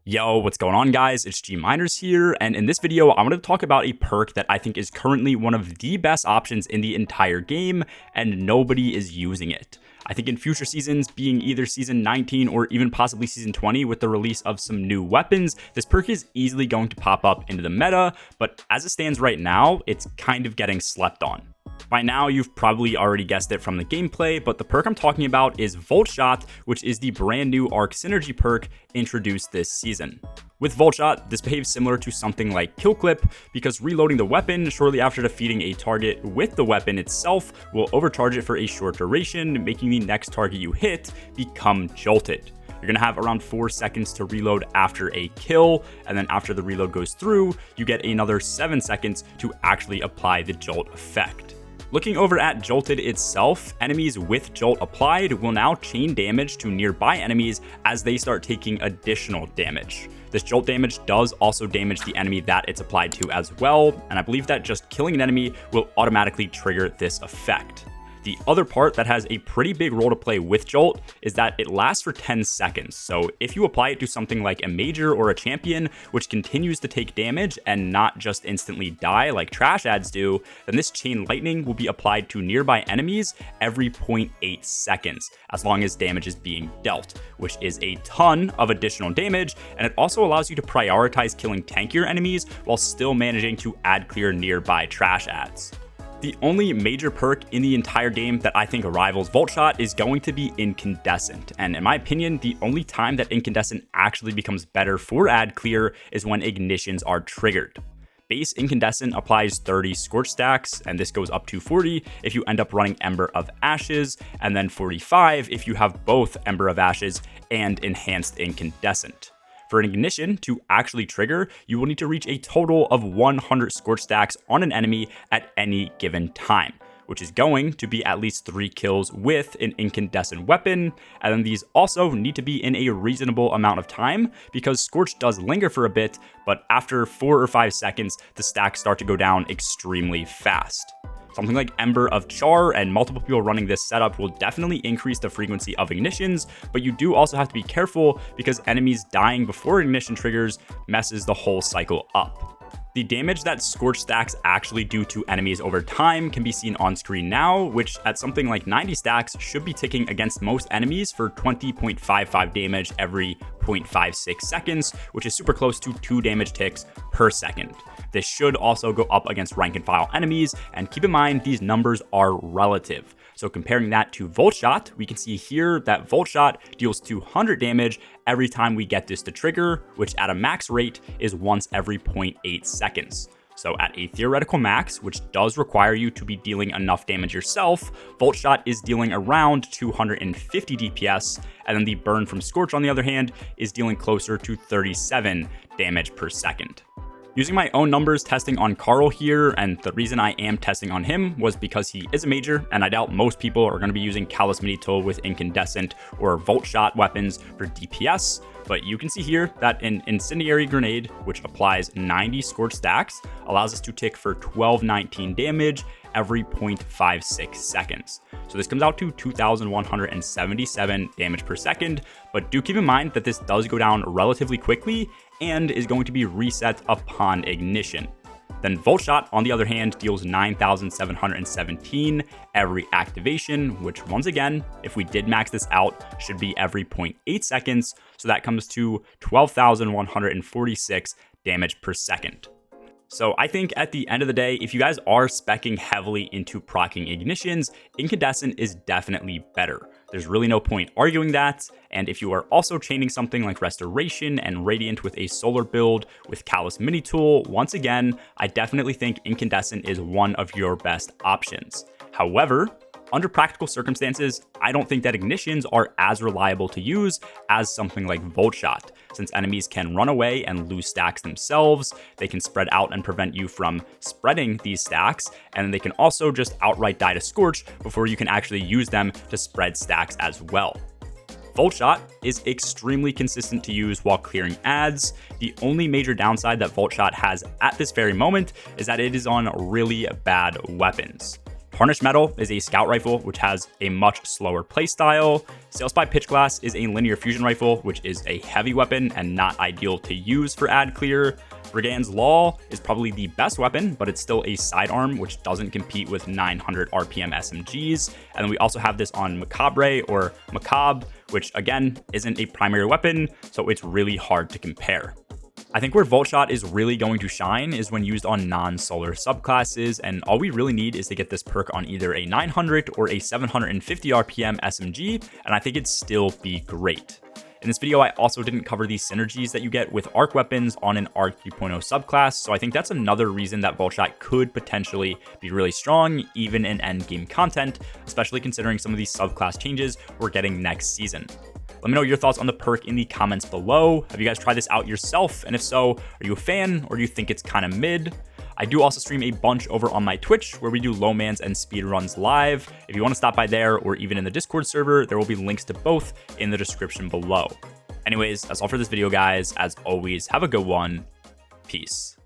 Yo, what's going on, guys? It's G Miners here, and in this video, I want to talk about a perk that I think is currently one of the best options in the entire game, and nobody is using it. I think in future seasons, being either season 19 or even possibly season 20 with the release of some new weapons, this perk is easily going to pop up into the meta, but as it stands right now, it's kind of getting slept on. By now, you've probably already guessed it from the gameplay, but the perk I'm talking about is Voltshot, which is the brand new Arc Synergy perk introduced this season. With Voltshot, this behaves similar to something like Kill Clip, because reloading the weapon shortly after defeating a target with the weapon itself will overcharge it for a short duration, making the next target you hit become jolted. You're going to have around 4 seconds to reload after a kill, and then after the reload goes through, you get another 7 seconds to actually apply the jolt effect. Looking over at Jolted itself, enemies with Jolt applied will now chain damage to nearby enemies as they start taking additional damage. This Jolt damage does also damage the enemy that it's applied to as well, and I believe that just killing an enemy will automatically trigger this effect. The other part that has a pretty big role to play with Jolt is that it lasts for 10 seconds. So if you apply it to something like a major or a champion, which continues to take damage and not just instantly die like trash ads do, then this chain lightning will be applied to nearby enemies every 0.8 seconds, as long as damage is being dealt, which is a ton of additional damage. And it also allows you to prioritize killing tankier enemies while still managing to ad clear nearby trash ads. The only major perk in the entire game that I think rivals Voltshot is going to be Incandescent, and in my opinion, the only time that Incandescent actually becomes better for ad clear is when ignitions are triggered. Base Incandescent applies 30 Scorch stacks, and this goes up to 40 if you end up running Ember of Ashes, and then 45 if you have both Ember of Ashes and Enhanced Incandescent. For an ignition to actually trigger, you will need to reach a total of 100 Scorch stacks on an enemy at any given time, which is going to be at least 3 kills with an incandescent weapon, and then these also need to be in a reasonable amount of time because Scorch does linger for a bit, but after 4 or 5 seconds, the stacks start to go down extremely fast. Something like Ember of Char and multiple people running this setup will definitely increase the frequency of ignitions, but you do also have to be careful because enemies dying before ignition triggers messes the whole cycle up. The damage that Scorch stacks actually do to enemies over time can be seen on screen now, which at something like 90 stacks should be ticking against most enemies for 20.55 damage every 0.56 seconds, which is super close to 2 damage ticks per second. This should also go up against rank and file enemies, and keep in mind these numbers are relative. So comparing that to Voltshot, we can see here that Voltshot deals 200 damage every time we get this to trigger, which at a max rate is once every 0.8 seconds. So at a theoretical max, which does require you to be dealing enough damage yourself, Voltshot is dealing around 250 DPS, and then the burn from Scorch on the other hand is dealing closer to 37 damage per second. Using my own numbers testing on Carl here, and the reason I am testing on him was because he is a major, and I doubt most people are going to be using Callous Mini Tool with Incandescent or Voltshot weapons for DPS, but you can see here that an Incendiary Grenade, which applies 90 Scorch stacks, allows us to tick for 1219 damage every 0.56 seconds. So this comes out to 2,177 damage per second, but do keep in mind that this does go down relatively quickly and is going to be reset upon ignition. Then Voltshot, on the other hand, deals 9,717 every activation, which once again, if we did max this out, should be every 0.8 seconds, so that comes to 12,146 damage per second. So I think at the end of the day, if you guys are speccing heavily into proccing ignitions, Incandescent is definitely better. There's really no point arguing that, and if you are also chaining something like Restoration and Radiant with a solar build with Callous Mini Tool, once again, I definitely think Incandescent is one of your best options. However, under practical circumstances, I don't think that ignitions are as reliable to use as something like Voltshot, since enemies can run away and lose stacks themselves, they can spread out and prevent you from spreading these stacks, and they can also just outright die to Scorch before you can actually use them to spread stacks as well. Voltshot is extremely consistent to use while clearing ads. The only major downside that Voltshot has at this very moment is that it is on really bad weapons. Tarnished Metal is a scout rifle, which has a much slower playstyle. Sailspy Pitch Glass is a linear fusion rifle, which is a heavy weapon and not ideal to use for ad clear. Brigand's Law is probably the best weapon, but it's still a sidearm, which doesn't compete with 900 RPM SMGs. And then we also have this on Macabre or Macabre, which again isn't a primary weapon, so it's really hard to compare. I think where Voltshot is really going to shine is when used on non-solar subclasses, and all we really need is to get this perk on either a 900 or a 750 RPM SMG, and I think it'd still be great. In this video, I also didn't cover the synergies that you get with arc weapons on an Arc 3.0 subclass, so I think that's another reason that Voltshot could potentially be really strong, even in endgame content, especially considering some of these subclass changes we're getting next season. Let me know your thoughts on the perk in the comments below. Have you guys tried this out yourself? And if so, are you a fan or do you think it's kind of mid? I do also stream a bunch over on my Twitch where we do low mans and speed runs live. If you want to stop by there or even in the Discord server, there will be links to both in the description below. Anyways, that's all for this video, guys. As always, have a good one. Peace.